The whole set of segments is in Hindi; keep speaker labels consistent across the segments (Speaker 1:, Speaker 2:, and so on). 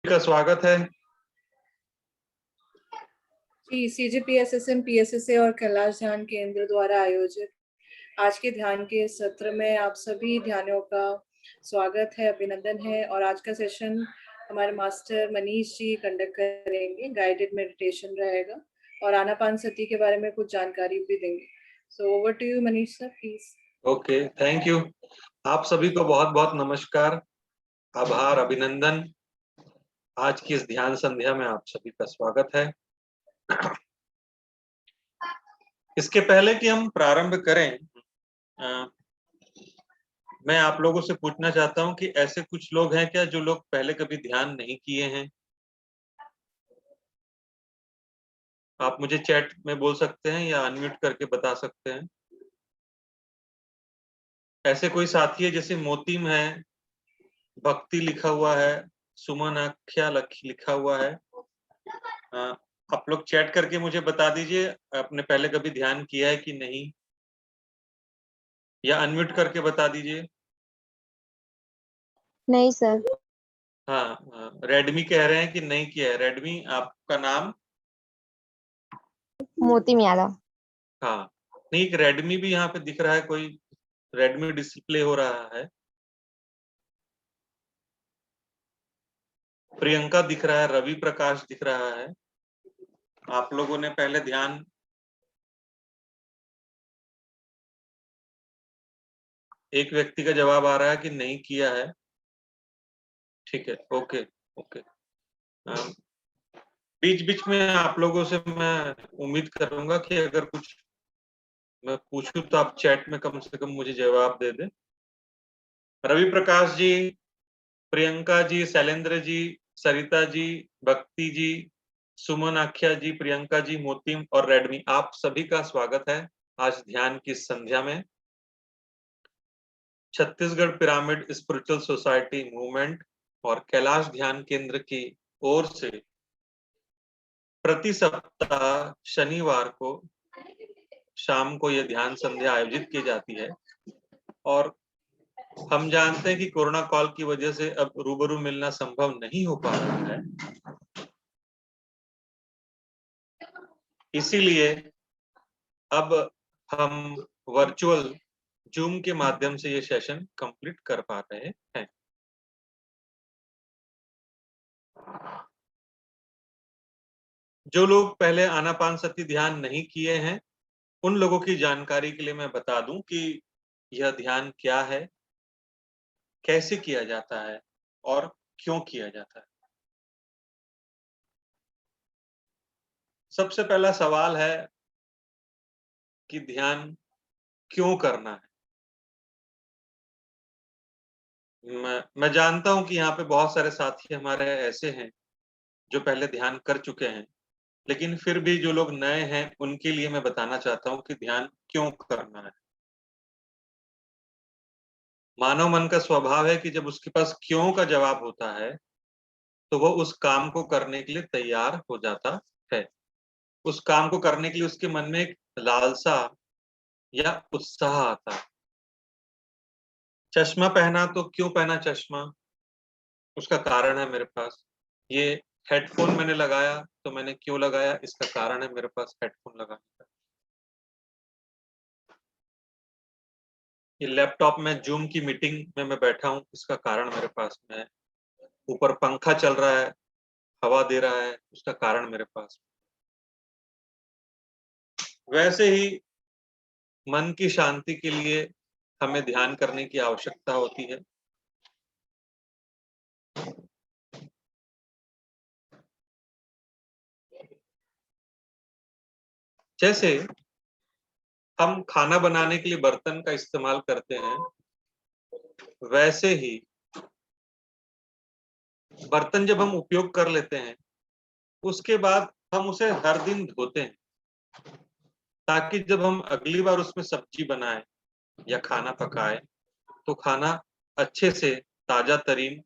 Speaker 1: का स्वागत है।
Speaker 2: जी, CGPSSM, PSSA और कैलाश ध्यान केंद्र द्वारा आयोजित आज के ध्यान के सत्र में आप सभी ध्यानियों का स्वागत है, अभिनंदन है। और आज का सेशन हमारे मास्टर मनीष जी कंडक्ट करेंगे। गाइडेड मेडिटेशन रहेगा और आनापानसति के बारे में कुछ जानकारी भी देंगे। So over to you Manish sir, please.
Speaker 1: Okay, thank you. आप सभी को बहुत बहुत नमस्कार, आभार, अभिनंदन। आज की इस ध्यान संध्या में आप सभी का स्वागत है। इसके पहले कि हम प्रारंभ करें, मैं आप लोगों से पूछना चाहता हूं कि ऐसे कुछ लोग हैं क्या जो लोग पहले कभी ध्यान नहीं किए हैं? आप मुझे चैट में बोल सकते हैं या अनम्यूट करके बता सकते हैं। ऐसे कोई साथी है, जैसे मोतीम है, भक्ति लिखा हुआ है, सुमन आख्या लिखा हुआ है। आप लोग चैट करके मुझे बता दीजिए आपने पहले कभी ध्यान किया है कि नहीं, या अनम्यूट करके बता दीजिए।
Speaker 3: नहीं सर।
Speaker 1: हाँ, रेडमी कह रहे हैं कि नहीं किया है। रेडमी, आपका नाम?
Speaker 3: मोती यादव।
Speaker 1: हाँ, नहीं, एक रेडमी भी यहाँ पे दिख रहा है, कोई रेडमी डिस्प्ले हो रहा है। प्रियंका दिख रहा है, रवि प्रकाश दिख रहा है। आप लोगों ने पहले ध्यान एक व्यक्ति का जवाब आ रहा है कि नहीं किया है। ठीक है, ओके ओके। बीच बीच में आप लोगों से मैं उम्मीद करूंगा कि अगर कुछ मैं पूछूं तो आप चैट में कम से कम मुझे जवाब दे दें। रवि प्रकाश जी, प्रियंका जी, शैलेंद्र जी, सरिता जी, भक्ति जी, सुमन आख्या जी, प्रियंका जी, मोतीम और रेडमी, आप सभी का स्वागत है आज ध्यान की संध्या में। Chhattisgarh pyramid spiritual society movement और कैलाश ध्यान केंद्र की ओर से प्रति सप्ताह शनिवार को शाम को यह ध्यान संध्या आयोजित की जाती है। और हम जानते हैं कि कोरोना काल की वजह से अब रूबरू मिलना संभव नहीं हो पा रहा है, इसीलिए अब हम वर्चुअल जूम के माध्यम से ये सेशन कंप्लीट कर पा रहे हैं। जो लोग पहले आनापानसति ध्यान नहीं किए हैं, उन लोगों की जानकारी के लिए मैं बता दूं कि यह ध्यान क्या है, कैसे किया जाता है और क्यों किया जाता है। सबसे पहला सवाल है कि ध्यान क्यों करना है। मैं जानता हूं कि यहाँ पे बहुत सारे साथी हमारे ऐसे हैं जो पहले ध्यान कर चुके हैं, लेकिन फिर भी जो लोग नए हैं उनके लिए मैं बताना चाहता हूं कि ध्यान क्यों करना है। मानव मन का स्वभाव है कि जब उसके पास क्यों का जवाब होता है तो वो उस काम को करने के लिए तैयार हो जाता है। उस काम को करने के लिए उसके मन में एक लालसा या उत्साह आता है। चश्मा पहना तो क्यों पहना चश्मा, उसका कारण है मेरे पास। ये हेडफोन मैंने लगाया तो मैंने क्यों लगाया, इसका कारण है मेरे पास हेडफोन लगाने का। ये लैपटॉप में जूम की मीटिंग में मैं बैठा हूं, इसका कारण मेरे पास में है। ऊपर पंखा चल रहा है, हवा दे रहा है, उसका कारण मेरे पास। वैसे ही मन की शांति के लिए हमें ध्यान करने की आवश्यकता होती है। जैसे हम खाना बनाने के लिए बर्तन का इस्तेमाल करते हैं, वैसे ही बर्तन जब हम उपयोग कर लेते हैं उसके बाद हम उसे हर दिन धोते हैं, ताकि जब हम अगली बार उसमें सब्जी बनाएं या खाना पकाएं तो खाना अच्छे से ताजा तरीन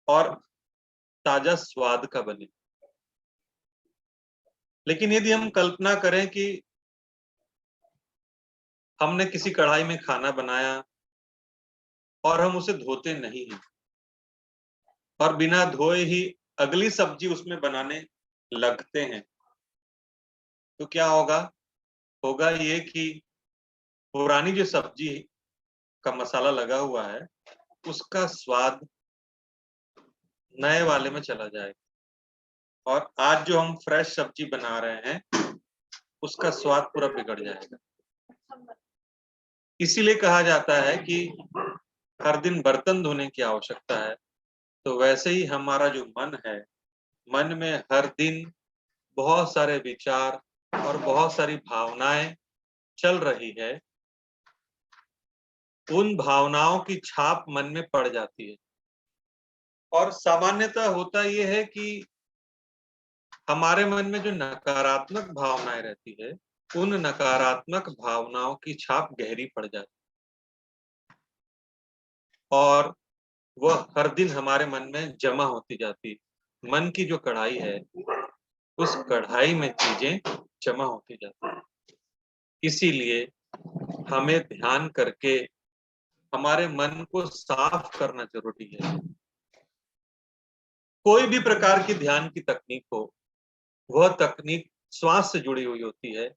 Speaker 1: और ताजा स्वाद का बने। लेकिन यदि हम कल्पना करें कि हमने किसी कढ़ाई में खाना बनाया और हम उसे धोते नहीं हैं और बिना धोए ही अगली सब्जी उसमें बनाने लगते हैं तो क्या होगा? होगा ये कि पुरानी जो सब्जी का मसाला लगा हुआ है उसका स्वाद नए वाले में चला जाएगा और आज जो हम फ्रेश सब्जी बना रहे हैं उसका स्वाद पूरा बिगड़ जाएगा। इसीलिए कहा जाता है कि हर दिन बर्तन धोने की आवश्यकता है। तो वैसे ही हमारा जो मन है, मन में हर दिन बहुत सारे विचार और बहुत सारी भावनाएं चल रही है। उन भावनाओं की छाप मन में पड़ जाती है और सामान्यतः होता यह है कि हमारे मन में जो नकारात्मक भावनाएं रहती है उन नकारात्मक भावनाओं की छाप गहरी पड़ जाती है और वह हर दिन हमारे मन में जमा होती जाती है। मन की जो कढ़ाई है उस कढ़ाई में चीजें जमा होती जाती है। इसीलिए हमें ध्यान करके हमारे मन को साफ करना जरूरी है। कोई भी प्रकार की ध्यान की तकनीक हो, वह तकनीक श्वास से जुड़ी हुई होती है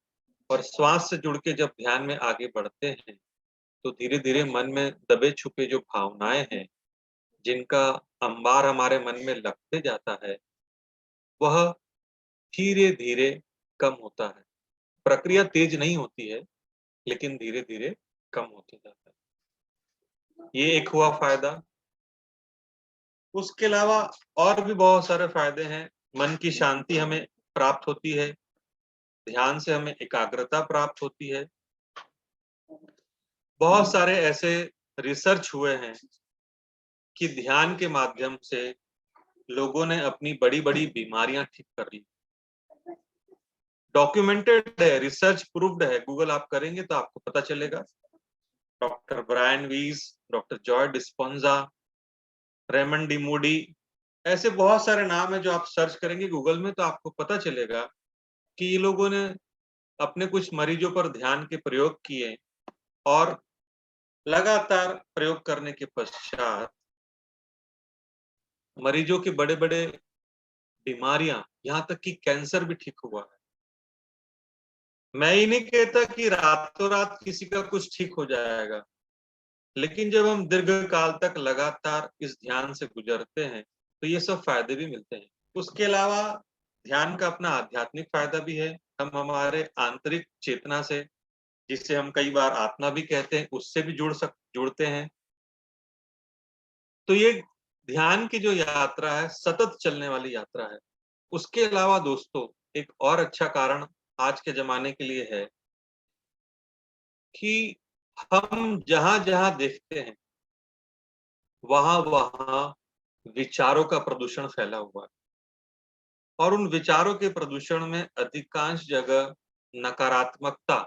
Speaker 1: और श्वास से जुड़ के जब ध्यान में आगे बढ़ते हैं तो धीरे धीरे मन में दबे छुपे जो भावनाएं हैं जिनका अंबार हमारे मन में लगते जाता है वह धीरे धीरे कम होता है। प्रक्रिया तेज नहीं होती है लेकिन धीरे धीरे कम होते जाता है। ये एक हुआ फायदा। उसके अलावा और भी बहुत सारे फायदे हैं। मन की शांति हमें प्राप्त होती है, ध्यान से हमें एकाग्रता प्राप्त होती है। बहुत सारे ऐसे रिसर्च हुए हैं कि ध्यान के माध्यम से लोगों ने अपनी बड़ी बड़ी बीमारियां ठीक कर ली। डॉक्यूमेंटेड है, रिसर्च प्रूव्ड है। गूगल आप करेंगे तो आपको पता चलेगा। Doctor Brian Weiss, doctor Joe Dispenza, Raymond D Moody, ऐसे बहुत सारे नाम है जो आप सर्च करेंगे गूगल में तो आपको पता चलेगा कि ये लोगों ने अपने कुछ मरीजों पर ध्यान के प्रयोग किए और लगातार प्रयोग करने के पश्चात मरीजों की बड़े बड़े बीमारियां, यहाँ तक कि कैंसर भी ठीक हुआ है। मैं ही नहीं कहता कि रातों रात किसी का कुछ ठीक हो जाएगा, लेकिन जब हम दीर्घ काल तक लगातार इस ध्यान से गुजरते हैं तो ये सब फायदे भी मिलते हैं। उसके अलावा ध्यान का अपना आध्यात्मिक फायदा भी है। हम हमारे आंतरिक चेतना से, जिससे हम कई बार आत्मा भी कहते हैं, उससे भी जुड़ते हैं। तो ये ध्यान की जो यात्रा है सतत चलने वाली यात्रा है। उसके अलावा दोस्तों एक और अच्छा कारण आज के जमाने के लिए है कि हम जहां जहां देखते हैं वहां वहां विचारों का प्रदूषण फैला हुआ है और उन विचारों के प्रदूषण में अधिकांश जगह नकारात्मकता,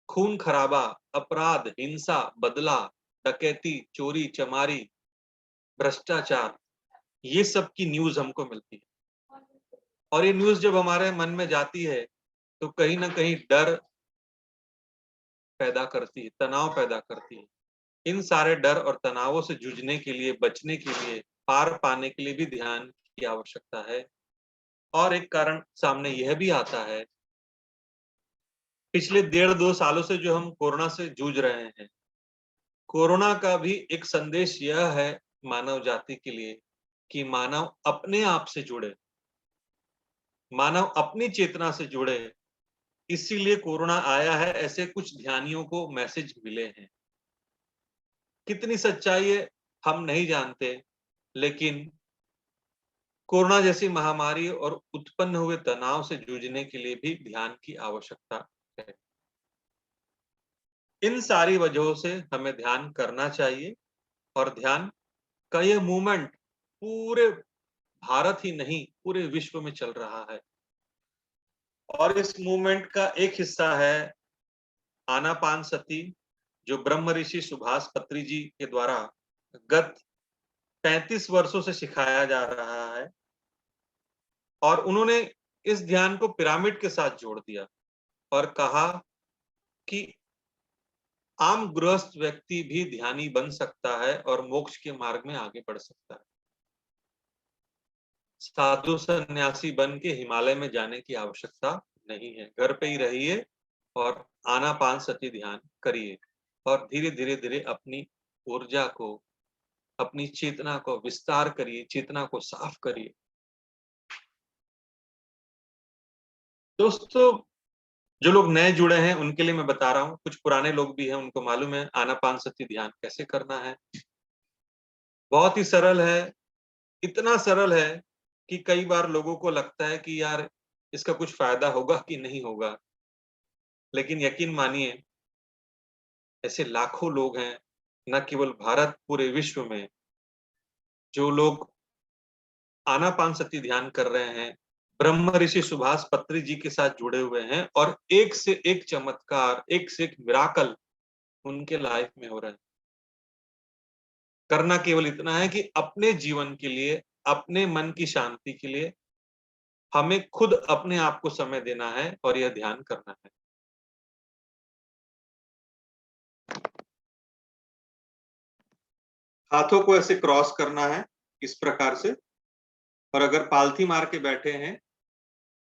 Speaker 1: खून खराबा, अपराध, हिंसा, बदला, डकैती, चोरी चमारी, भ्रष्टाचार, ये सब की न्यूज हमको मिलती है। और ये न्यूज जब हमारे मन में जाती है तो कहीं ना कहीं डर पैदा करती है, तनाव पैदा करती है। इन सारे डर और तनावों से जूझने के लिए, बचने के लिए, पार पाने के लिए भी ध्यान की आवश्यकता है। और एक कारण सामने यह भी आता है, पिछले 1.5-2 सालों से जो हम कोरोना से जूझ रहे हैं, कोरोना का भी एक संदेश यह है मानव जाति के लिए कि मानव अपने आप से जुड़े, मानव अपनी चेतना से जुड़े। इसीलिए कोरोना आया है, ऐसे कुछ ध्यानियों को मैसेज मिले हैं। कितनी सच्चाई है हम नहीं जानते, लेकिन कोरोना जैसी महामारी और उत्पन्न हुए तनाव से जूझने के लिए भी ध्यान की आवश्यकता है। इन सारी वजहों से हमें ध्यान करना चाहिए और ध्यान का यह मूवमेंट पूरे भारत ही नहीं पूरे विश्व में चल रहा है। और इस मूवमेंट का एक हिस्सा है आनापानसती, जो ब्रह्म ऋषि सुभाष पत्री जी के द्वारा गत 35 वर्षों से सिखाया जा रहा है और उन्होंने इस ध्यान को पिरामिड के साथ जोड़ दिया और कहा कि आम गृहस्थ व्यक्ति भी ध्यानी बन सकता है और मोक्ष के मार्ग में आगे बढ़ सकता है। साधु सन्यासी बन के हिमालय में जाने की आवश्यकता नहीं है। घर पे ही रहिए और आनापानसती ध्यान करिए और धीरे धीरे धीरे अपनी ऊर्जा को, अपनी चेतना को विस्तार करिए, चेतना को साफ करिए। दोस्तों, जो लोग नए जुड़े हैं उनके लिए मैं बता रहा हूँ, कुछ पुराने लोग भी हैं, उनको मालूम है आनापानसती ध्यान कैसे करना है। बहुत ही सरल है, इतना सरल है कि कई बार लोगों को लगता है कि यार इसका कुछ फायदा होगा कि नहीं होगा। लेकिन यकीन मानिए, ऐसे लाखों लोग हैं, न केवल भारत, पूरे विश्व में, जो लोग आनापानसती ध्यान कर रहे हैं, ब्रह्म ऋषि सुभाष पत्री जी के साथ जुड़े हुए हैं और एक से एक चमत्कार, एक से एक मिराकल उनके लाइफ में हो रहा है। करना केवल इतना है कि अपने जीवन के लिए, अपने मन की शांति के लिए हमें खुद अपने आप को समय देना है और यह ध्यान करना है। हाथों को ऐसे क्रॉस करना है इस प्रकार से, और अगर पालथी मार के बैठे हैं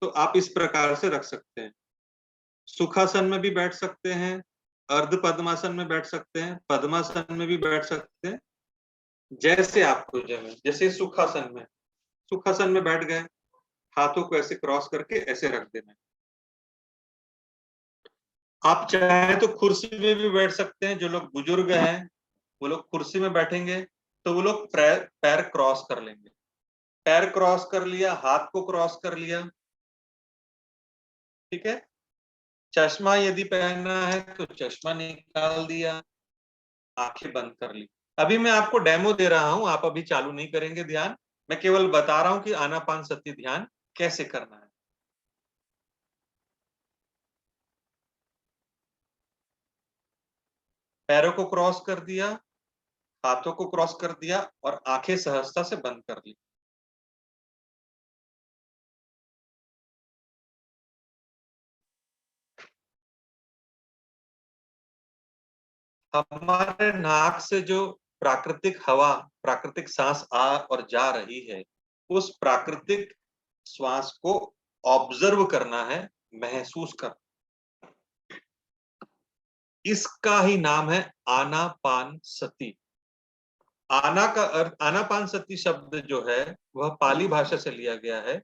Speaker 1: तो आप इस प्रकार से रख सकते हैं। सुखासन में भी बैठ सकते हैं, अर्ध पद्मासन में बैठ सकते हैं, पद्मासन में भी बैठ सकते हैं, जैसे आपको जमे। जैसे सुखासन में बैठ गए, हाथों को ऐसे क्रॉस करके ऐसे रख देना है। आप चाहे तो कुर्सी में भी बैठ सकते हैं। जो लोग बुजुर्ग हैं वो लोग कुर्सी में बैठेंगे तो वो लोग पैर क्रॉस कर लेंगे। पैर क्रॉस कर लिया, हाथ को क्रॉस कर लिया, ठीक है। चश्मा यदि पहनना है तो चश्मा निकाल दिया, आंखें बंद कर ली। अभी मैं आपको डेमो दे रहा हूं, आप अभी चालू नहीं करेंगे ध्यान। मैं केवल बता रहा हूं कि आनापानसती ध्यान कैसे करना है। पैरों को क्रॉस कर दिया, हाथों को क्रॉस कर दिया और आंखें सहजता से बंद कर ली। हमारे नाक से जो प्राकृतिक हवा, प्राकृतिक सांस आ और जा रही है, उस प्राकृतिक श्वास को ऑब्जर्व करना है, महसूस करना। इसका ही नाम है आनापानसती। आनापानसती शब्द जो है वह पाली भाषा से लिया गया है।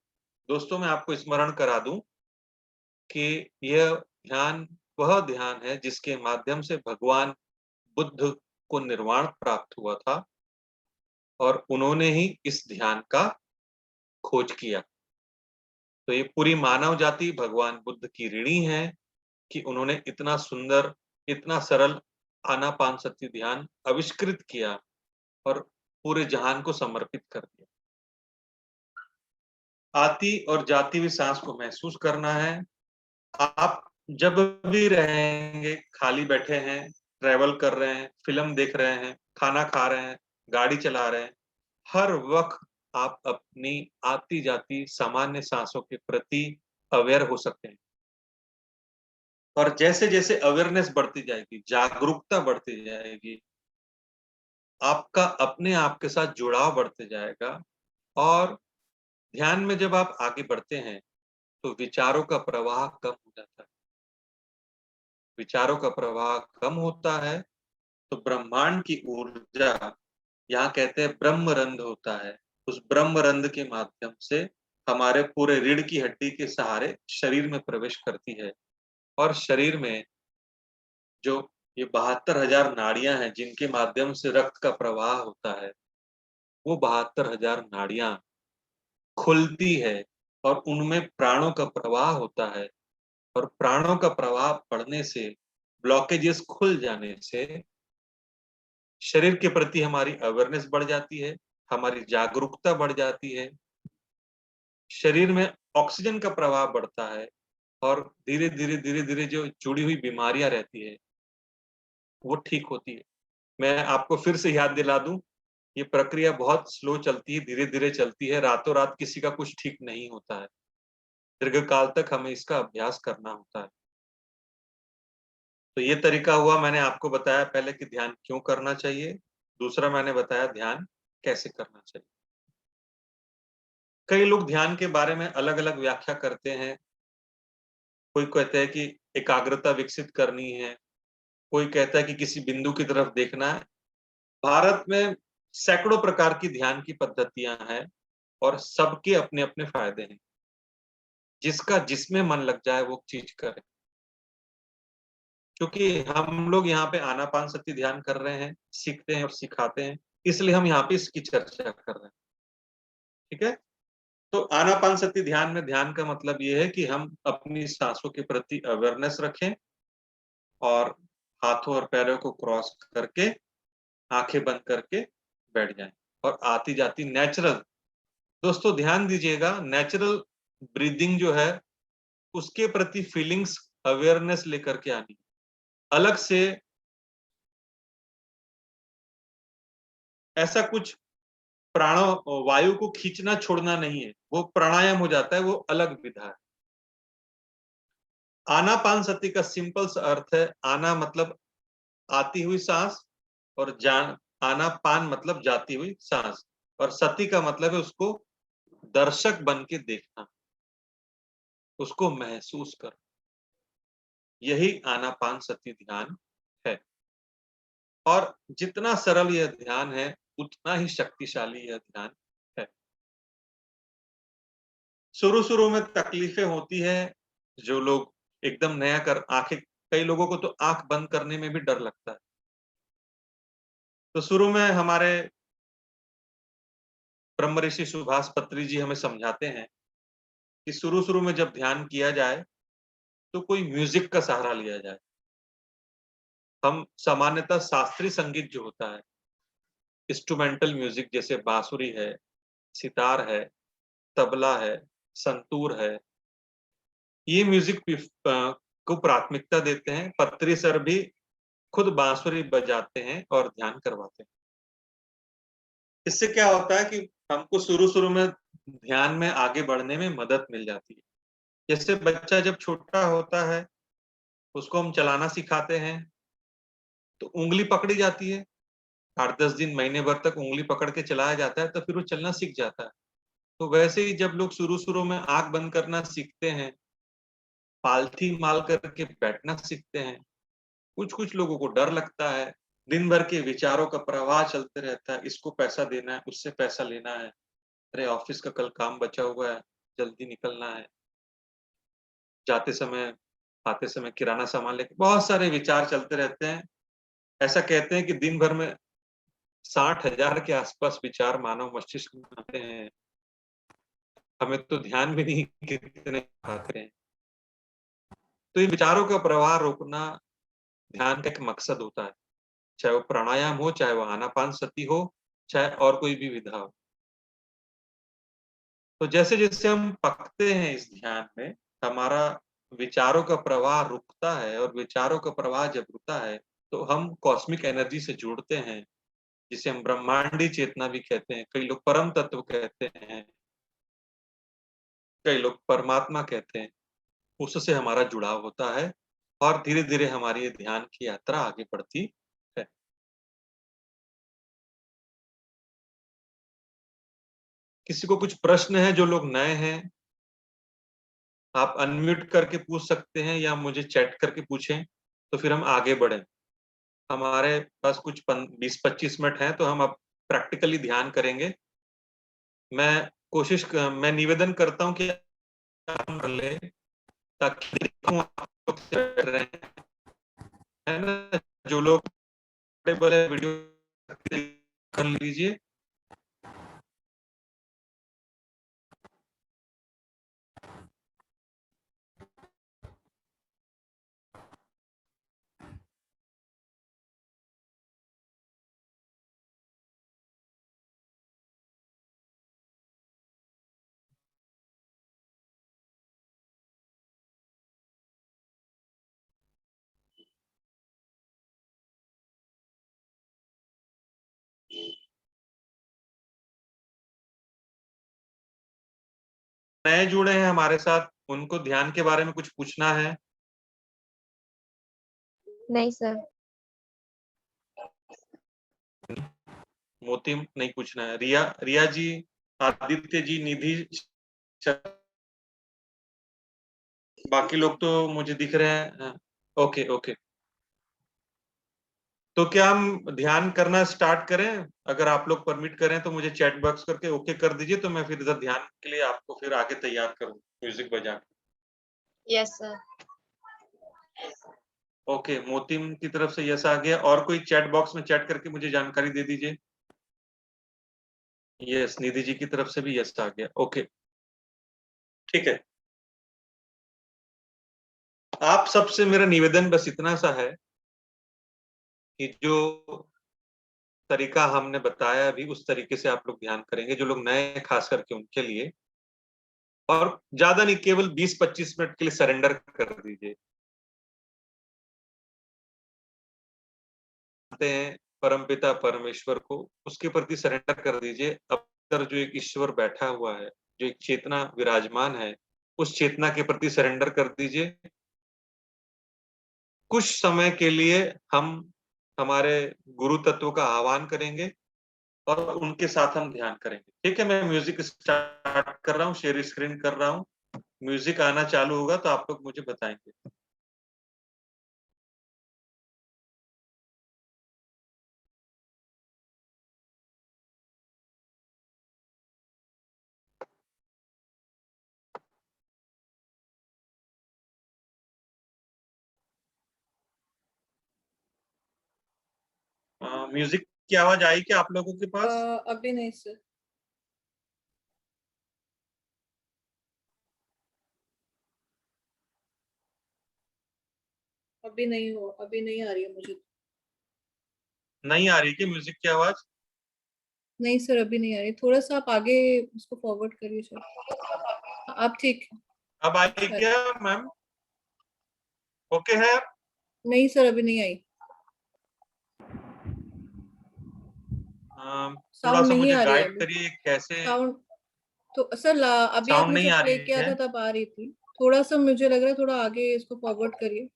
Speaker 1: दोस्तों, मैं आपको स्मरण करा दूं कि यह ध्यान वह ध्यान है जिसके माध्यम से भगवान बुद्ध को निर्वाण प्राप्त हुआ था और उन्होंने ही इस ध्यान का खोज किया। तो ये पूरी मानव जाति भगवान बुद्ध की ऋणी है कि उन्होंने इतना सुंदर, इतना सरल आनापानसती ध्यान आविष्कृत किया और पूरे जहान को समर्पित कर दिया। आती और जाती हुई सांस को महसूस करना है। आप जब भी रहेंगे, खाली बैठे हैं, ट्रैवल कर रहे हैं, फिल्म देख रहे हैं, खाना खा रहे हैं, गाड़ी चला रहे हैं, हर वक्त आप अपनी आती जाती सामान्य सांसों के प्रति अवेयर हो सकते हैं। और जैसे जैसे अवेयरनेस बढ़ती जाएगी, जागरूकता बढ़ती जाएगी, आपका अपने आप के साथ जुड़ाव बढ़ते जाएगा। और ध्यान में जब आप आगे बढ़ते हैं तो विचारों का प्रवाह कम हो जाता है। विचारों का प्रवाह कम होता है तो ब्रह्मांड की ऊर्जा, यहाँ कहते हैं ब्रह्मरंध्र होता है, उस ब्रह्मरंध्र के माध्यम से हमारे पूरे रीढ़ की हड्डी के सहारे शरीर में प्रवेश करती है। और शरीर में जो ये 72,000 नाड़ियां हैं जिनके माध्यम से रक्त का प्रवाह होता है, वो 72,000 नाड़ियां खुलती है और उनमें प्राणों का प्रवाह होता है। और प्राणों का प्रवाह बढ़ने से, ब्लॉकेजेस खुल जाने से शरीर के प्रति हमारी अवेयरनेस बढ़ जाती है, हमारी जागरूकता बढ़ जाती है, शरीर में ऑक्सीजन का प्रवाह बढ़ता है और धीरे धीरे धीरे धीरे जो जुड़ी हुई बीमारियां रहती है वो ठीक होती है। मैं आपको फिर से याद दिला दूं, ये प्रक्रिया बहुत स्लो चलती है, धीरे धीरे चलती है, रातों रात किसी का कुछ ठीक नहीं होता है। दीर्घकाल तक हमें इसका अभ्यास करना होता है। तो ये तरीका हुआ, मैंने आपको बताया पहले कि ध्यान क्यों करना चाहिए, दूसरा मैंने बताया ध्यान कैसे करना चाहिए। कई लोग ध्यान के बारे में अलग अलग व्याख्या करते हैं। कोई कहते हैं कि एकाग्रता विकसित करनी है, कोई कहता है कि किसी बिंदु की तरफ देखना है। भारत में सैकड़ों प्रकार की ध्यान की पद्धतियां हैं और सबके अपने अपने फायदे हैं। जिसका जिसमें मन लग जाए वो चीज करे। क्योंकि हम लोग यहाँ पे आनापान सती ध्यान कर रहे हैं, सीखते हैं और सिखाते हैं, इसलिए हम यहाँ पे इसकी चर्चा कर रहे हैं। ठीक है। तो आनापान सती ध्यान में ध्यान का मतलब ये है कि हम अपनी सांसों के प्रति अवेयरनेस रखें और हाथों और पैरों को क्रॉस करके आंखें बंद करके बैठ जाएं और आती जाती नेचुरल, दोस्तों ध्यान दीजिएगा, नेचुरल ब्रीदिंग जो है उसके प्रति फीलिंग्स अवेयरनेस लेकर के आनी। अलग से ऐसा कुछ प्राणों वायु को खींचना छोड़ना नहीं है, वो प्राणायाम हो जाता है, वो अलग विधा है। आनापान सती का सिंपल सा अर्थ है, आना मतलब आती हुई सांस और जान, आना पान मतलब जाती हुई सांस, और सती का मतलब है उसको दर्शक बन के देखना, उसको महसूस कर। यही आनापान सती ध्यान है। और जितना सरल यह ध्यान है उतना ही शक्तिशाली यह ध्यान है। शुरू शुरू में तकलीफें होती है, जो लोग एकदम नया कर आंखें, कई लोगों को तो आंख बंद करने में भी डर लगता है। तो शुरू में हमारे ब्रह्म ऋषि सुभाष पत्री जी हमें समझाते हैं कि शुरू शुरू में जब ध्यान किया जाए तो कोई म्यूजिक का सहारा लिया जाए। हम सामान्यतः शास्त्रीय संगीत जो होता है, इंस्ट्रूमेंटल म्यूजिक जैसे बांसुरी है, सितार है, तबला है, संतूर है, ये म्यूजिक को प्राथमिकता देते हैं। पत्री सर भी खुद बांसुरी बजाते हैं और ध्यान करवाते हैं। इससे क्या होता है कि हमको शुरू शुरू में ध्यान में आगे बढ़ने में मदद मिल जाती है। जैसे बच्चा जब छोटा होता है उसको हम चलाना सिखाते हैं तो उंगली पकड़ी जाती है, 8-10 दिन महीने भर तक उंगली पकड़ के चलाया जाता है तो फिर वो चलना सीख जाता है। तो वैसे ही जब लोग शुरू शुरू में आंख बंद करना सीखते हैं, पालथी माल करके बैठना सीखते हैं, कुछ कुछ लोगों को डर लगता है, दिन भर के विचारों का प्रवाह चलते रहता है, इसको पैसा देना है, उससे पैसा लेना है, अरे ऑफिस का कल काम बचा हुआ है, जल्दी निकलना है, जाते समय आते समय किराना सामान लेके, बहुत सारे विचार चलते रहते हैं। ऐसा कहते हैं कि दिन भर में 60,000 के आसपास विचार मानव मस्तिष्क में आते हैं। हमें तो ध्यान भी नहीं कितने आते हैं। तो इन विचारों का प्रवाह रोकना ध्यान का एक मकसद होता है, चाहे वो प्राणायाम हो, चाहे वो आनापान सती हो, चाहे और कोई भी विधा हो। तो जैसे जैसे हम पकते हैं इस ध्यान में, हमारा विचारों का प्रवाह रुकता है, और विचारों का प्रवाह जब रुकता है तो हम कॉस्मिक एनर्जी से जुड़ते हैं, जिसे हम ब्रह्मांडी चेतना भी कहते हैं, कई लोग परम तत्व कहते हैं, कई लोग परमात्मा कहते हैं। उससे हमारा जुड़ाव होता है और धीरे धीरे हमारी ये ध्यान की यात्रा आगे बढ़ती है। किसी को कुछ प्रश्न है, जो लोग नए हैं, आप अनम्यूट करके पूछ सकते हैं या मुझे चैट करके पूछें, तो फिर हम आगे बढ़ें। हमारे पास कुछ 20-25 मिनट हैं, तो हम अब प्रैक्टिकली ध्यान करेंगे। मैं निवेदन करता हूँ कि आप कर ले, ताकि देखूं आप लोग कैसे बैठ रहे हैं, है ना? जो लोग बड़े वीडियो कर लीजिए। नए जुड़े हैं हमारे साथ, उनको ध्यान के बारे में कुछ पूछना है?
Speaker 3: नहीं सर।
Speaker 1: मोती नहीं पूछना है। रिया, रिया जी आदित्य जी, निधि, बाकी लोग तो मुझे दिख रहे हैं। ओके ओके, तो क्या हम ध्यान करना स्टार्ट करें? अगर आप लोग परमिट करें तो मुझे चैट बॉक्स करके ओके कर दीजिए, तो मैं फिर इधर ध्यान के लिए आपको फिर आगे तैयार करूं म्यूजिक बजा के।
Speaker 3: Yes sir.
Speaker 1: ओके, मोतिम की तरफ से यस आ गया। और कोई चैट बॉक्स में चैट करके मुझे जानकारी दे दीजिए। यस, निधि जी की तरफ से भी यस आ गया। ओके, ठीक है। आप सबसे मेरा निवेदन बस इतना सा है कि जो तरीका हमने बताया अभी, उस तरीके से आप लोग ध्यान करेंगे, जो लोग नए हैं खास करके उनके लिए। और ज्यादा नहीं, केवल 20-25 मिनट के लिए सरेंडर कर दीजिए। मानते हैं परमपिता परमेश्वर को, उसके प्रति सरेंडर कर दीजिए। अब तक जो एक ईश्वर बैठा हुआ है, जो एक चेतना विराजमान है, उस चेतना के प्रति सरेंडर कर दीजिए। कुछ समय के लिए हम हमारे गुरु तत्व का आह्वान करेंगे और उनके साथ हम ध्यान करेंगे। ठीक है, मैं म्यूजिक स्टार्ट कर रहा हूँ, शेयर स्क्रीन कर रहा हूँ। म्यूजिक आना चालू होगा तो आप लोग मुझे बताएंगे। म्यूजिक की आवाज आई क्या आप लोगों के पास?
Speaker 2: अभी नहीं सर। अभी नहीं आ रही है मुझे।
Speaker 1: नहीं आ रही क्या म्यूजिक की आवाज?
Speaker 2: नहीं सर, अभी नहीं आ रही। थोड़ा सा आप आगे उसको फॉरवर्ड करिए सर। आप ठीक
Speaker 1: अब आई
Speaker 2: है?
Speaker 1: क्या मैम? ओके है?
Speaker 2: नहीं सर, अभी नहीं आई।
Speaker 1: थोड़ा
Speaker 2: साउंड
Speaker 1: सा
Speaker 2: नहीं
Speaker 1: मुझे
Speaker 2: आ रही है
Speaker 1: गाइड
Speaker 2: अभी।
Speaker 1: करिए कैसे।
Speaker 2: साउंड तो सर अभी
Speaker 1: साउंड
Speaker 2: आपने
Speaker 1: नहीं
Speaker 2: जब
Speaker 1: आ
Speaker 2: प्ले
Speaker 1: रही
Speaker 2: किया
Speaker 1: है?
Speaker 2: था तब आ रही थी। थोड़ा सा मुझे लग रहा है, थोड़ा आगे इसको फॉरवर्ड करिए।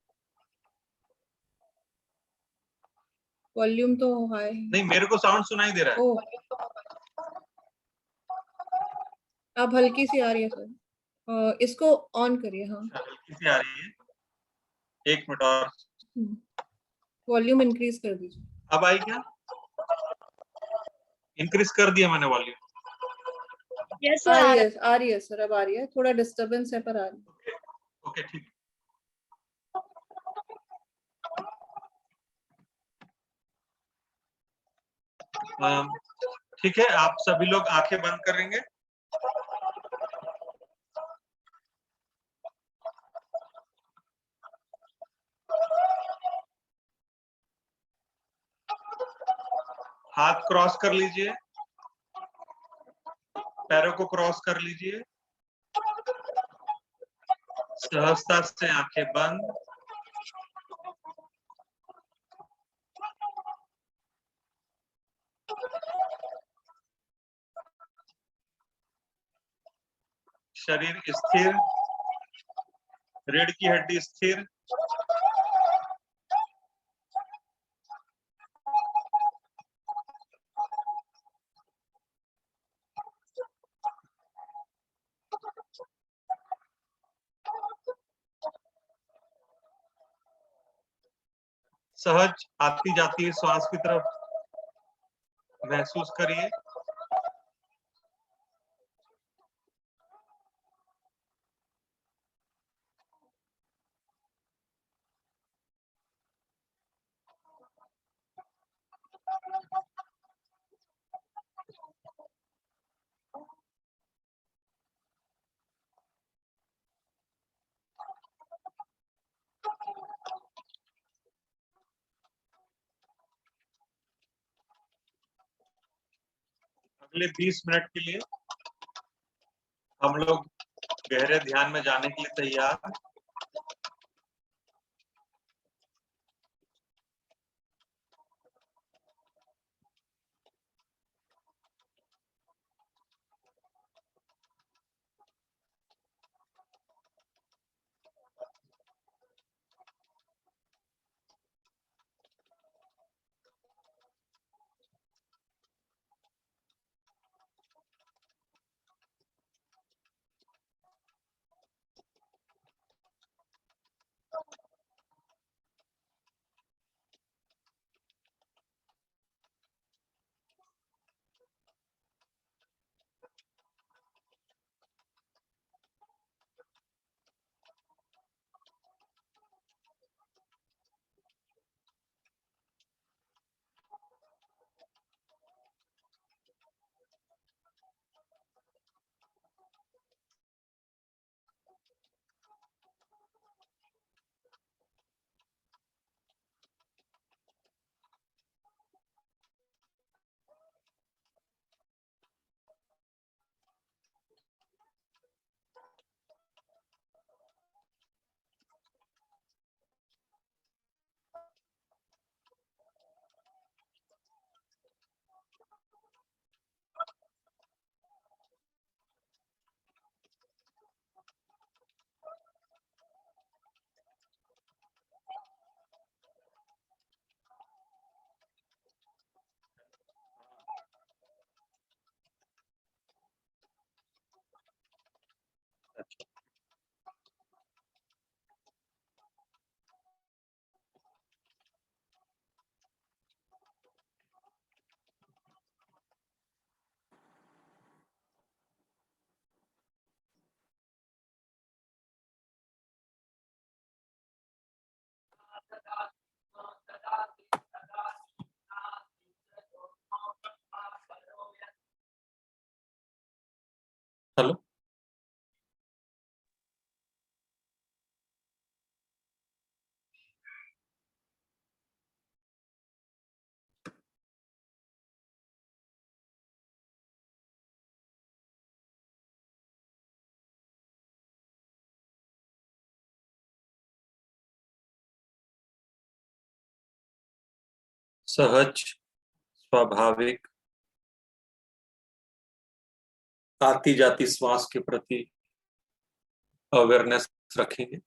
Speaker 2: वॉल्यूम तो हाई है।
Speaker 1: नहीं, मेरे को साउंड सुनाई दे रहा है।
Speaker 2: ओ, अब हल्की सी आ रही है सर। इसको ऑन करिए। हाँ,
Speaker 1: अच्छा, हल्की सी आ रही है। एक मिनट और।
Speaker 2: वॉल्यूम इंक्रीज कर दीजिए।
Speaker 1: अब आई क्या? इंक्रीज कर दिया मैंने वॉल्यूम।
Speaker 3: यस
Speaker 2: आ
Speaker 3: सर, आ
Speaker 2: रही
Speaker 3: रहा
Speaker 2: है, आ रही है सर, अब आ रही है। थोड़ा डिस्टरबेंस है पर आ रही है।
Speaker 1: ओके ओके, ठीक। ठीक है, आप सभी लोग आंखें बंद करेंगे। हाथ क्रॉस कर लीजिए, पैरों को क्रॉस कर लीजिए। सहजता से आंखें बंद। शरीर स्थिर, रीढ़ की हड्डी स्थिर। सहज आती जाती है श्वास की तरफ महसूस करिए। अगले 20 मिनट के लिए हम लोग गहरे ध्यान में जाने के लिए तैयार। हेलो। सहज, स्वाभाविक, आती जाती श्वास के प्रति अवेयरनेस रखेंगे।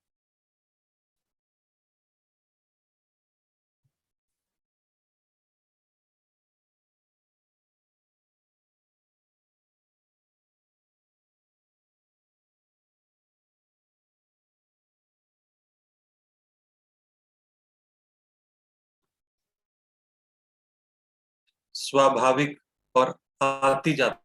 Speaker 1: स्वाभाविक और आती जाती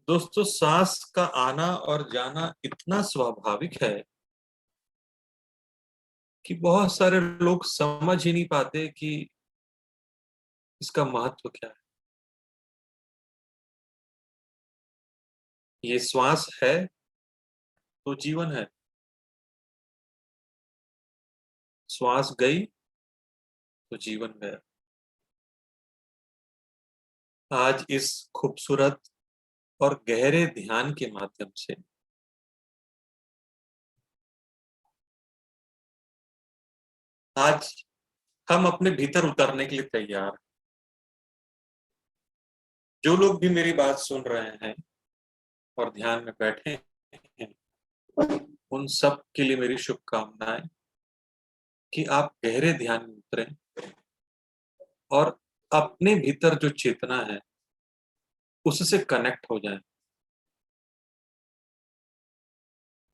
Speaker 1: दोस्तों, सांस का आना और जाना इतना स्वाभाविक है कि बहुत सारे लोग समझ ही नहीं पाते कि इसका महत्व क्या है। ये श्वास है तो जीवन है, श्वास गई तो जीवन गया। आज इस खूबसूरत और गहरे ध्यान के माध्यम से आज हम अपने भीतर उतरने के लिए तैयार हैं। जो लोग भी मेरी बात सुन रहे हैं और ध्यान में बैठे हैं, उन सब के लिए मेरी शुभकामनाएं कि आप गहरे ध्यान में उतरें और अपने भीतर जो चेतना है उससे कनेक्ट हो जाएं।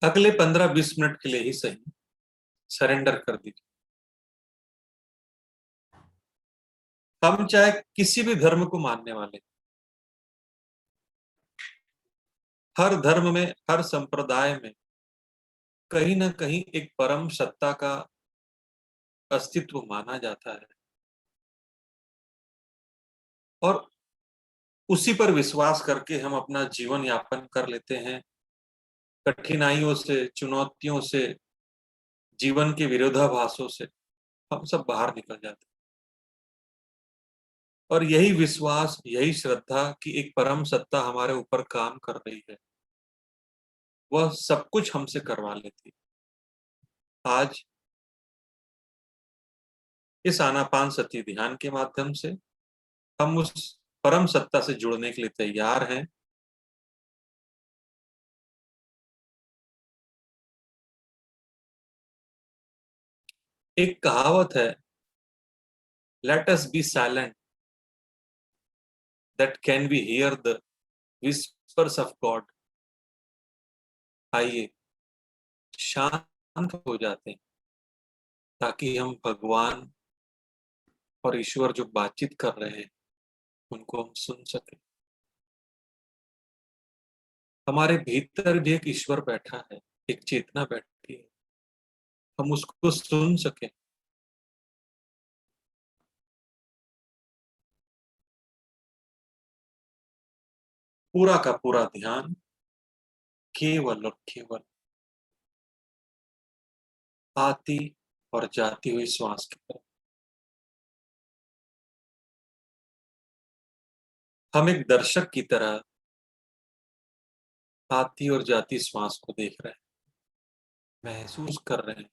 Speaker 1: अगले 15-20 मिनट के लिए ही सही सरेंडर कर दीजिए। हम चाहे किसी भी धर्म को मानने वाले, हर धर्म में, हर संप्रदाय में कहीं ना कहीं एक परम सत्ता का अस्तित्व माना जाता है और उसी पर विश्वास करके हम अपना जीवन यापन कर लेते हैं। कठिनाइयों से, चुनौतियों से, जीवन के विरोधाभासों से हम सब बाहर निकल जाते हैं। और यही विश्वास, यही श्रद्धा कि एक परम सत्ता हमारे ऊपर काम कर रही है, वह सब कुछ हमसे करवा लेती है। आज इस आनापान सती ध्यान के माध्यम से हम उस परम सत्ता से जुड़ने के लिए तैयार हैं। एक कहावत है, let us B silent that can be here the whispers of God. आइए शांत हो जाते हैं ताकि हम भगवान और ईश्वर जो बातचीत कर रहे हैं उनको हम सुन सकें। हमारे भीतर भी एक ईश्वर बैठा है, एक चेतना बैठी है, हम उसको सुन सकें। पूरा का पूरा ध्यान केवल और केवल आती और जाती हुई श्वास की तरफ। हम एक दर्शक की तरह आती और जाती श्वास को देख रहे हैं, महसूस कर रहे हैं।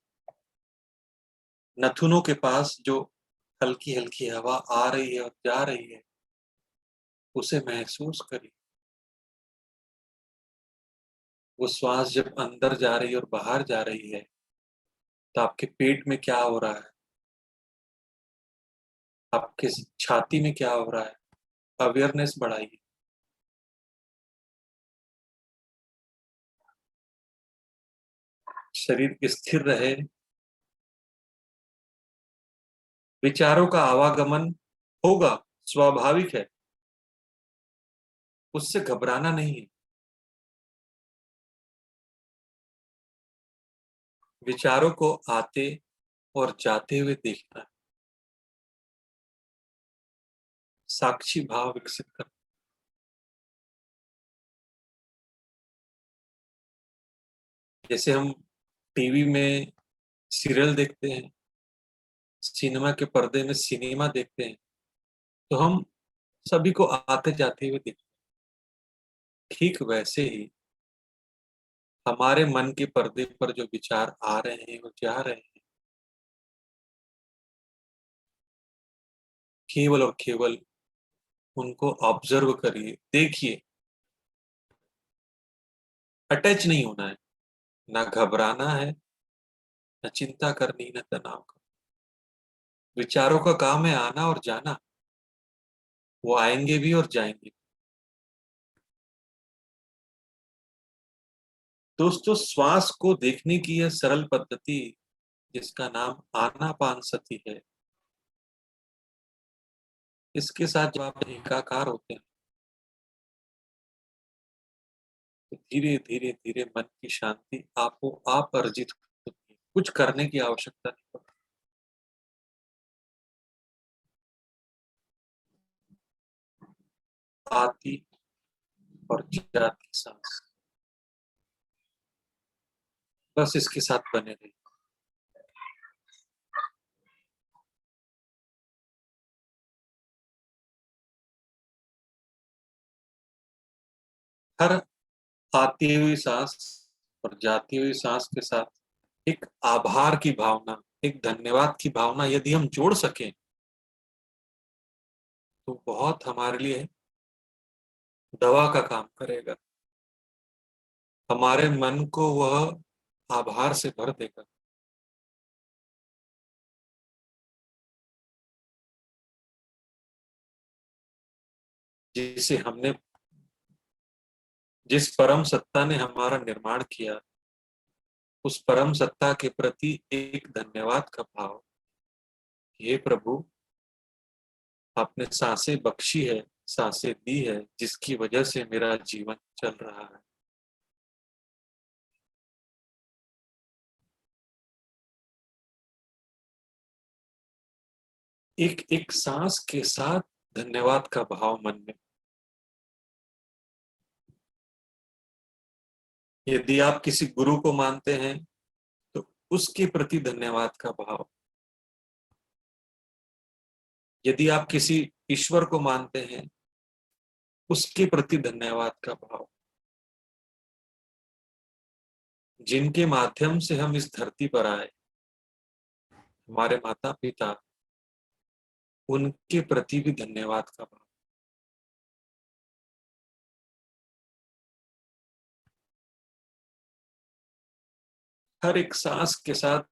Speaker 1: नथुनों के पास जो हल्की हल्की हवा आ रही है और जा रही है, उसे महसूस करिए। वो श्वास जब अंदर जा रही है और बाहर जा रही है तो आपके पेट में क्या हो रहा है, आपके छाती में क्या हो रहा है, अवेयरनेस बढ़ाइए। शरीर स्थिर रहे, विचारों का आवागमन होगा, स्वाभाविक है, उससे घबराना नहीं है। विचारों को आते और जाते हुए देखना, साक्षी भाव विकसित करना। जैसे हम टीवी में सीरियल देखते हैं, सिनेमा के पर्दे में सिनेमा देखते हैं, तो हम सभी को आते जाते हुए देखते हैं। ठीक वैसे ही हमारे मन के पर्दे पर जो विचार आ रहे हैं और जा रहे हैं, केवल और केवल उनको ऑब्जर्व करिए, देखिए। अटैच नहीं होना है, ना घबराना है, न चिंता करनी, न तनाव करना। विचारों का काम है आना और जाना, वो आएंगे भी और जाएंगे। दोस्तों, श्वास को देखने की यह सरल पद्धति, जिसका नाम आनापानसति है, इसके साथ जब आप एकाकार होते हैं तो धीरे धीरे धीरे मन की शांति आपको आप अर्जित होती है। कुछ करने की आवश्यकता नहीं पड़ती। आती और जाती सांस, बस इसके साथ बने रहिए। हर आती हुई सांस और जाती हुई सांस के साथ एक आभार की भावना, एक धन्यवाद की भावना यदि हम जोड़ सकें तो बहुत हमारे लिए दवा का काम करेगा। हमारे मन को वह आभार से भर देगा। जिसे हमने, जिस परम सत्ता ने हमारा निर्माण किया, उस परम सत्ता के प्रति एक धन्यवाद का भाव। हे प्रभु, आपने सांसें बख्शी है, सांसें दी है, जिसकी वजह से मेरा जीवन चल रहा है। एक एक सांस के साथ धन्यवाद का भाव मन में। यदि आप किसी गुरु को मानते हैं तो उसके प्रति धन्यवाद का भाव। यदि आप किसी ईश्वर को मानते हैं, उसके प्रति धन्यवाद का भाव। जिनके माध्यम से हम इस धरती पर आए, हमारे माता पिता, उनके प्रति भी धन्यवाद का भाव। हर एक सांस के साथ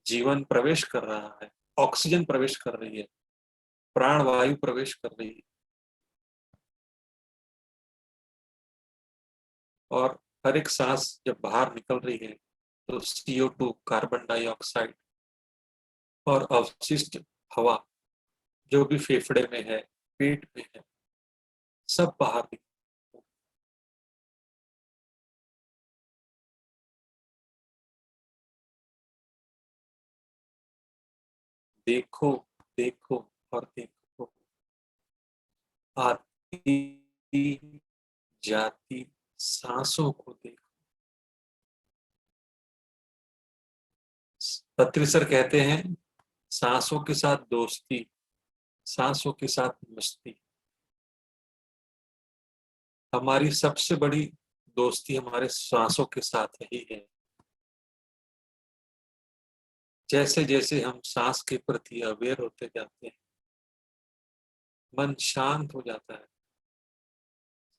Speaker 1: जीवन प्रवेश कर रहा है, ऑक्सीजन प्रवेश कर रही है, प्राण वायु प्रवेश कर रही है। और हर एक सांस जब बाहर निकल रही है तो CO2, कार्बन डाइऑक्साइड और अवशिष्ट हवा जो भी फेफड़े में है, पेट में है, सब बाहर निकल। देखो, देखो और देखो, आती जाती सांसों को देखो। पत्री सर कहते हैं, सांसों के साथ दोस्ती, सांसों के साथ मस्ती। हमारी सबसे बड़ी दोस्ती हमारे सांसों के साथ ही है। जैसे जैसे हम सांस के प्रति अवेयर होते जाते हैं, मन शांत हो जाता है,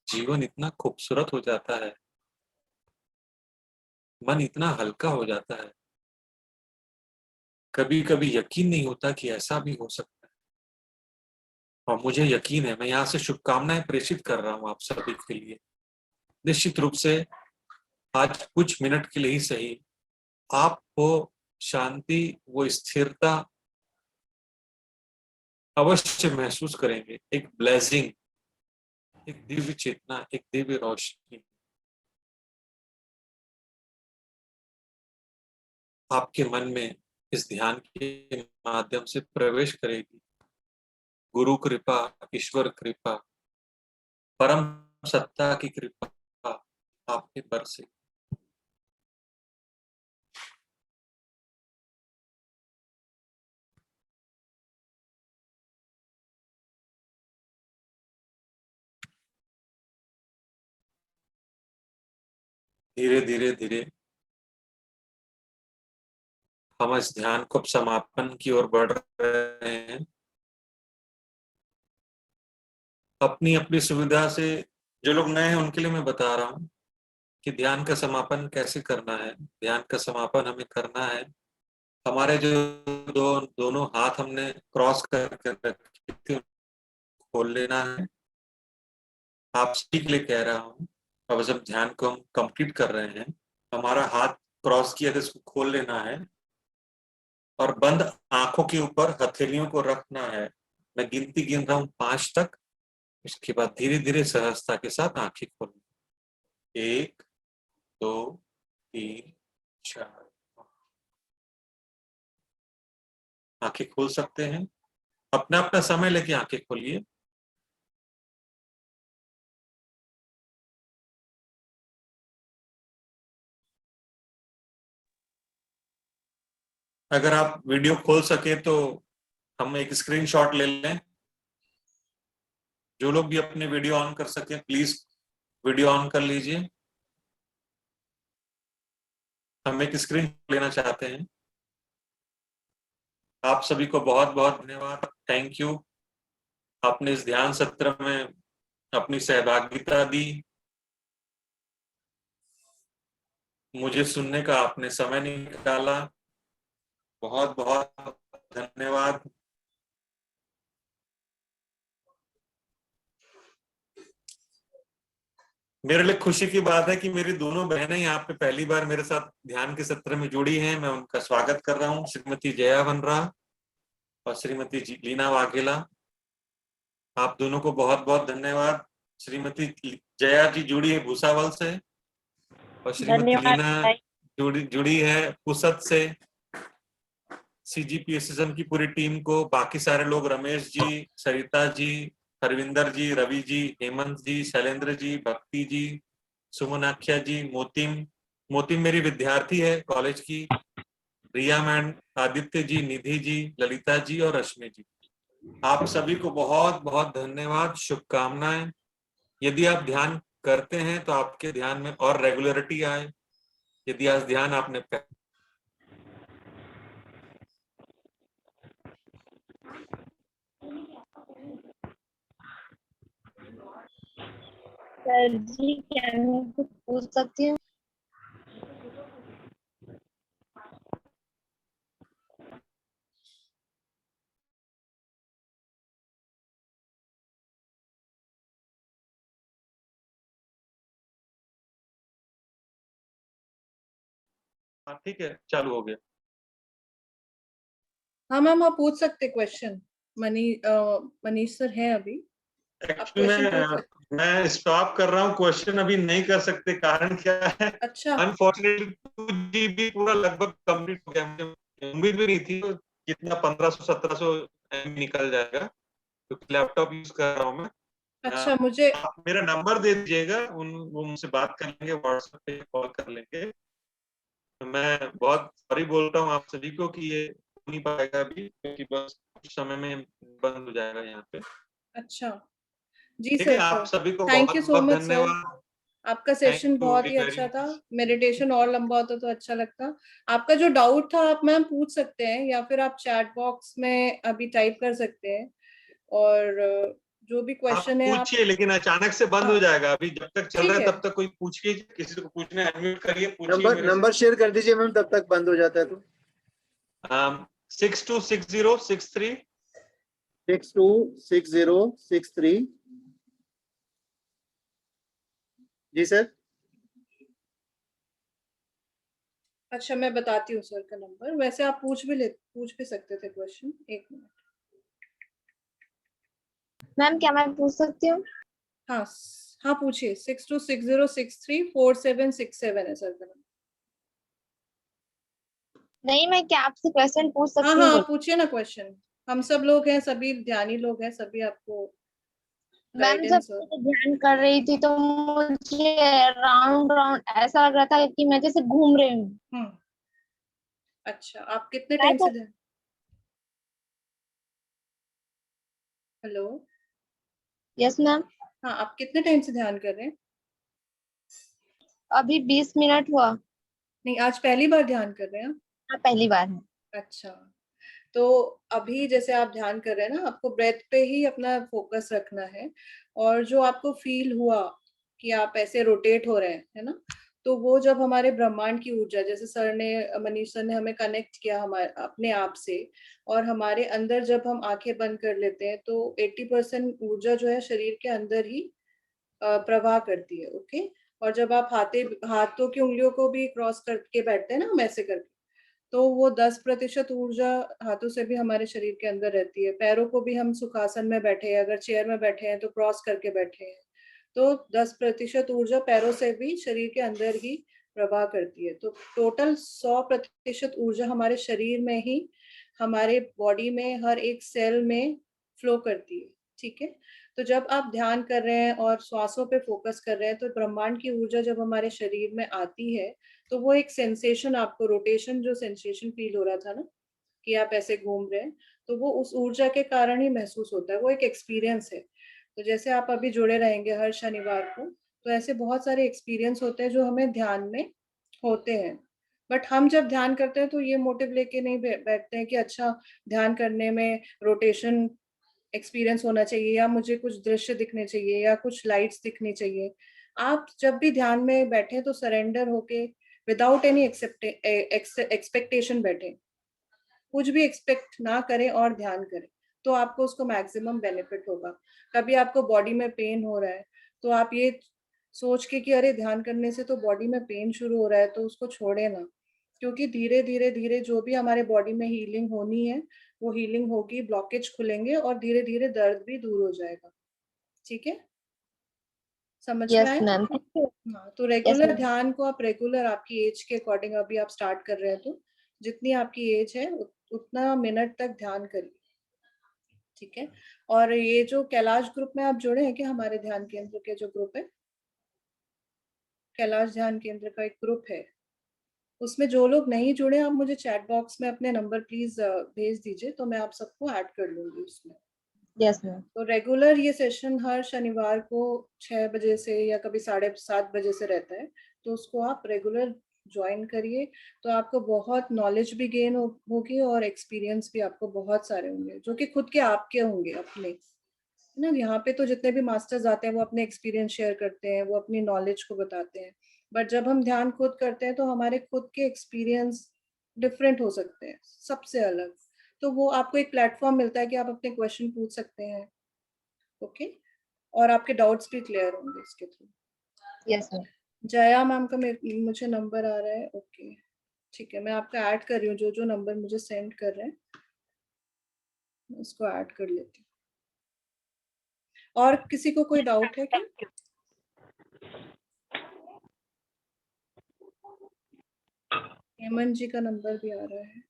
Speaker 1: जीवन इतना खूबसूरत हो जाता है, मन इतना हल्का हो जाता है। कभी कभी यकीन नहीं होता कि ऐसा भी हो सकता है। और मुझे यकीन है, मैं यहाँ से शुभकामनाएं प्रेषित कर रहा हूँ आप सभी के लिए। निश्चित रूप से आज कुछ मिनट के लिए ही सही, आप वो शांति, वो स्थिरता अवश्य महसूस करेंगे। एक ब्लेसिंग, एक दिव्य चेतना, एक दिव्य रोशनी। आपके मन में इस ध्यान के माध्यम से प्रवेश करेगी। गुरु कृपा, ईश्वर कृपा, परम सत्ता की कृपा आपके पर से। धीरे धीरे धीरे हम इस ध्यान को समापन की ओर बढ़ रहे हैं। अपनी अपनी सुविधा से, जो लोग नए हैं उनके लिए मैं बता रहा हूँ कि ध्यान का समापन कैसे करना है। ध्यान का समापन हमें करना है, हमारे जो दोनों हाथ हमने क्रॉस करके रखे थे खोल लेना है। आप सभी के लिए कह रहा हूँ, अब जब ध्यान को हम कंप्लीट कर रहे हैं, हमारा हाथ क्रॉस किया तो इसको खोल लेना है और बंद आंखों के ऊपर हथेलियों को रखना है। मैं गिनती गिन रहा हूँ 5 तक, उसके बाद धीरे धीरे सहजता के साथ आंखें खोलनी। 1 2 3 4। आंखें खोल सकते हैं, अपना अपना समय लेके आंखें खोलिए। अगर आप वीडियो खोल सके तो हम एक स्क्रीनशॉट ले लें। जो लोग भी अपने वीडियो ऑन कर सके प्लीज वीडियो ऑन कर लीजिए। हम एक स्क्रीन लेना चाहते हैं। आप सभी को बहुत बहुत धन्यवाद, थैंक यू। आपने इस ध्यान सत्र में अपनी सहभागिता दी, मुझे सुनने का आपने समय निकाला, बहुत बहुत धन्यवाद। मेरे लिए खुशी की बात है कि मेरी दोनों बहनें यहाँ पे पहली बार मेरे साथ ध्यान के सत्र में जुड़ी हैं। मैं उनका स्वागत कर रहा हूँ, श्रीमती जया वनरा और श्रीमती लीना वाघेला। आप दोनों को बहुत बहुत धन्यवाद। श्रीमती जया जी जुड़ी है भूसावल से और श्रीमती
Speaker 3: धन्यवाद।
Speaker 1: लीना जुड़ी है पुसद से। CGPSSM की पूरी टीम को, बाकी सारे लोग, रमेश जी, सरिता जी, हरविंदर जी, रवि जी, हेमंत जी, शैलेंद्र जी, भक्ति जी, सुमनाख्या जी, मोतिम मेरी विद्यार्थी है कॉलेज की, रिया मैम, आदित्य जी, निधि जी, ललिता जी और रश्मि जी। आप सभी को बहुत बहुत धन्यवाद, शुभकामनाएं। यदि आप ध्यान करते हैं तो आपके ध्यान में और रेगुलरिटी आए। यदि आज ध्यान आपने
Speaker 3: सर जी, क्या मैं कुछ पूछ सकती हूँ?
Speaker 1: हाँ ठीक है, चालू हो गया।
Speaker 2: हाँ मैम, आप पूछ सकते क्वेश्चन। मनीष सर हैं अभी, आप क्वेश्चन पूछ सकते।
Speaker 1: मैं स्टॉप कर रहा हूँ, क्वेश्चन अभी नहीं कर सकते। कारण क्या है,
Speaker 2: अच्छा,
Speaker 1: अनफॉर्चुनेटली 2 GB पूरा लगभग कंप्लीट हो गया। मुझे उम्मीद भी नहीं थी कितना 1500-1700 MB निकल जाएगा, क्योंकि लैपटॉप यूज कर रहा हूँ मैं।
Speaker 2: अच्छा मुझे
Speaker 1: आप मेरा नंबर दे दीजिएगा, वो मुझसे बात कर लेंगे, व्हाट्सएप पे कॉल कर लेंगे। तो मैं बहुत सॉरी बोल रहा हूँ आप सभी को कि ये हो नहीं पाएगा अभी, क्योंकि बस कुछ समय में बंद हो जाएगा यहाँ पे।
Speaker 2: अच्छा जी
Speaker 1: ठीक है,
Speaker 2: सर।
Speaker 1: आप सभी को
Speaker 2: थैंक
Speaker 1: बहुत
Speaker 2: यू सो
Speaker 1: बहुत
Speaker 2: मच सर,
Speaker 1: धन्यवाद।
Speaker 2: आपका
Speaker 1: थैंक
Speaker 2: सेशन
Speaker 1: यू
Speaker 2: बहुत ही
Speaker 1: वेरी
Speaker 2: अच्छा था।
Speaker 1: मच।
Speaker 2: मेडिटेशन और लंबा होता तो अच्छा लगता। आपका जो डाउट था आप मैम पूछ सकते हैं, या फिर आप चैट बॉक्स में अभी टाइप कर सकते हैं, और जो भी
Speaker 1: आप
Speaker 2: क्वेश्चन है आप।
Speaker 1: पूछिए, लेकिन अचानक से बंद हो
Speaker 2: हाँ
Speaker 1: जाएगा। अभी जब तक चल रहा
Speaker 2: ठीक
Speaker 1: है
Speaker 2: है।
Speaker 1: तब तक कोई पूछिए, किसी को पूछना है अनम्यूट करिए, पूछिए मेरे से।
Speaker 4: नंबर शेयर कर दीजिए मैम, तब तक बंद हो जाता है तो।
Speaker 1: 626063।
Speaker 4: 626063। जी सर।
Speaker 2: अच्छा मैं बताती हूँ सर का नंबर। वैसे आप पूछ भी सकते थे क्वेश्चन। एक मिनट।
Speaker 3: मैम, क्या मैं पूछ सकती हूँ?
Speaker 2: हाँ हाँ पूछिए। 6260634767 है सर का नंबर।
Speaker 3: नहीं, मैं क्या आपसे क्वेश्चन पूछ सकती
Speaker 2: हाँ
Speaker 3: हूँ?
Speaker 2: हाँ, पूछिए ना क्वेश्चन। हम सब लोग हैं, सभी ध्यानी लोग हैं, सभी आपको
Speaker 3: मैम जब
Speaker 2: गाइडेंस और
Speaker 3: मैं ध्यान कर रही थी तो मुझे राउंड राउंड ऐसा लग रहा था कि मैं जैसे घूम रही हूँ।
Speaker 2: हम्म। अच्छा, आप कितने टाइम से ध्यान? हेलो।
Speaker 3: Yes ma'am.
Speaker 2: हाँ, आप कितने टाइम से ध्यान कर रहे हैं?
Speaker 3: अभी 20 मिनट हुआ।
Speaker 2: नहीं, आज पहली बार ध्यान कर रहे हैं आप?
Speaker 3: हाँ, पहली बार है।
Speaker 2: अच्छा, तो अभी जैसे आप ध्यान कर रहे हैं ना, आपको ब्रेथ पे ही अपना फोकस रखना है। और जो आपको फील हुआ कि आप ऐसे रोटेट हो रहे हैं, है ना, तो वो जब हमारे ब्रह्मांड की ऊर्जा, जैसे सर ने, मनीष सर ने हमें कनेक्ट किया हमारे अपने आप से, और हमारे अंदर जब हम आंखें बंद कर लेते हैं तो 80% ऊर्जा जो है शरीर के अंदर ही प्रवाह करती है। ओके। और जब आप हाथों की उंगलियों को भी क्रॉस करके बैठते हैं ना, हम ऐसे करके, तो वो 10% ऊर्जा हाथों से भी हमारे शरीर के अंदर रहती है। पैरों को भी हम सुखासन में बैठे हैं, अगर चेयर में बैठे हैं तो क्रॉस करके बैठे हैं, तो 10% ऊर्जा पैरों से भी शरीर के अंदर ही प्रवाह करती है। तो टोटल 100% ऊर्जा हमारे शरीर में ही, हमारे बॉडी में हर एक सेल में फ्लो करती है। ठीक है। तो जब आप ध्यान कर रहे हैं और श्वासों पे फोकस कर रहे हैं, तो ब्रह्मांड की ऊर्जा जब हमारे शरीर में आती है, तो वो एक सेंसेशन, आपको रोटेशन जो सेंसेशन फील हो रहा था ना, कि आप ऐसे घूम रहे हैं, तो वो उस ऊर्जा के कारण ही महसूस होता है। वो एक एक्सपीरियंस है। तो जैसे आप अभी जुड़े रहेंगे हर शनिवार को, तो ऐसे बहुत सारे एक्सपीरियंस होते हैं जो हमें ध्यान में होते हैं। बट हम जब ध्यान करते हैं तो ये मोटिव लेके नहीं बैठते हैं कि अच्छा, ध्यान करने में रोटेशन एक्सपीरियंस होना चाहिए, या मुझे कुछ दृश्य दिखने चाहिए, या कुछ लाइट्स दिखनी चाहिए। आप जब भी ध्यान में बैठे तो सरेंडर होके, विदाउट एनी एक्सपेक्टेशन बैठे, कुछ भी एक्सपेक्ट ना करें और ध्यान करें, तो आपको उसको मैक्सिमम बेनिफिट होगा। कभी आपको बॉडी में पेन हो रहा है, तो आप ये सोच के कि अरे ध्यान करने से तो बॉडी में पेन शुरू हो रहा है, तो उसको छोड़े ना, क्योंकि धीरे धीरे धीरे जो भी हमारे बॉडी में हीलिंग होनी है, वो हीलिंग होगी, ब्लॉकेज खुलेंगे और धीरे धीरे दर्द भी दूर हो जाएगा। ठीक है, समझ में
Speaker 3: यस
Speaker 2: आया?
Speaker 3: Ma'am, thank you.
Speaker 2: हाँ, तो
Speaker 3: यस
Speaker 2: रेगुलर
Speaker 3: मैम।
Speaker 2: ध्यान को आप रेगुलर, आपकी एज के अकॉर्डिंग अभी आप स्टार्ट कर रहे हैं, तो जितनी आपकी एज है उतना मिनट तक ध्यान करिए। ठीक है। और ये जो कैलाश ग्रुप में आप जुड़े हैं, कि हमारे ध्यान केंद्र के जो ग्रुप है, कैलाश ध्यान केंद्र का एक ग्रुप है, उसमें जो लोग नहीं जुड़े, आप मुझे चैट बॉक्स में अपने नंबर प्लीज भेज दीजिए, तो मैं आप सबको ऐड कर लूंगी उसमें।
Speaker 3: Yes ma'am.
Speaker 2: तो रेगुलर ये सेशन हर शनिवार को 6 बजे से या कभी 7:30 बजे से रहता है, तो उसको आप रेगुलर ज्वाइन करिए। तो आपको बहुत नॉलेज भी गेन होगी और एक्सपीरियंस भी आपको बहुत सारे होंगे, जो कि खुद के आपके होंगे अपने, है ना। यहाँ पे तो जितने भी मास्टर्स आते हैं वो अपने एक्सपीरियंस शेयर करते हैं, वो अपनी नॉलेज को बताते हैं। बट जब हम ध्यान खुद करते हैं तो हमारे खुद के एक्सपीरियंस डिफरेंट हो सकते हैं, सबसे अलग। तो वो आपको एक प्लेटफॉर्म मिलता है कि आप अपने क्वेश्चन पूछ सकते हैं। ओके। और आपके डाउट्स भी क्लियर होंगे इसके through.
Speaker 3: Yes ma'am.
Speaker 2: Jaya ma'am का मुझे नंबर आ रहा है। ओके, ठीक है, मैं आपका ऐड कर रही हूँ। जो जो नंबर मुझे सेंड कर रहे हैं, मैं उसको ऐड कर लेती हूँ। और किसी को कोई डाउट है क्या? हेमंत जी का नंबर भी आ रहा है।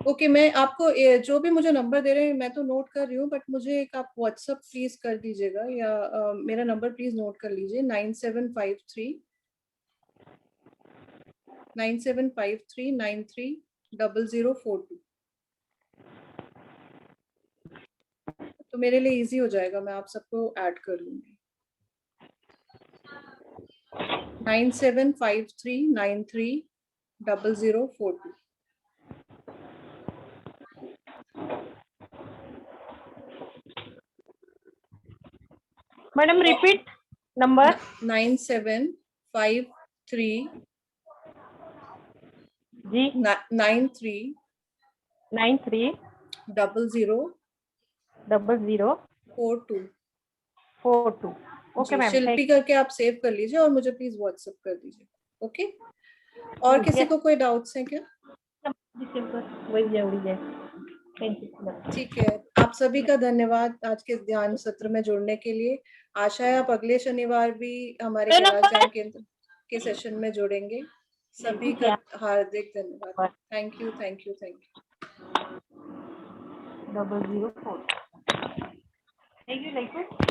Speaker 2: ओके, मैं आपको जो भी मुझे नंबर दे रहे हैं मैं तो नोट कर रही हूँ, बट मुझे एक आप व्हाट्सअप प्लीज कर दीजिएगा, या मेरा नंबर प्लीज नोट कर लीजिए, 9753930042। तो मेरे लिए इजी हो जाएगा, मैं आप सबको ऐड कर लूंगी। 9753930042।
Speaker 5: मैडम रिपीट नंबर
Speaker 2: 9753
Speaker 5: जी
Speaker 2: 93
Speaker 5: 93
Speaker 2: 0042।
Speaker 5: 0042। ओके
Speaker 2: जी,
Speaker 5: मैम,
Speaker 2: शिल्पी करके आप सेव कर लीजिए और मुझे प्लीज व्हाट्सएप कर दीजिए। ओके। और किसी को कोई डाउट्स हैं क्या?
Speaker 5: Thank you.
Speaker 2: ठीक है, आप सभी का धन्यवाद आज के ध्यान सत्र में जुड़ने के लिए। आशा है आप अगले शनिवार भी हमारे कैलाश ध्यान केंद्र के सेशन में जुड़ेंगे। सभी का हार्दिक धन्यवाद। Thank you, thank you, thank you.
Speaker 5: 004. Thank you, Liquid.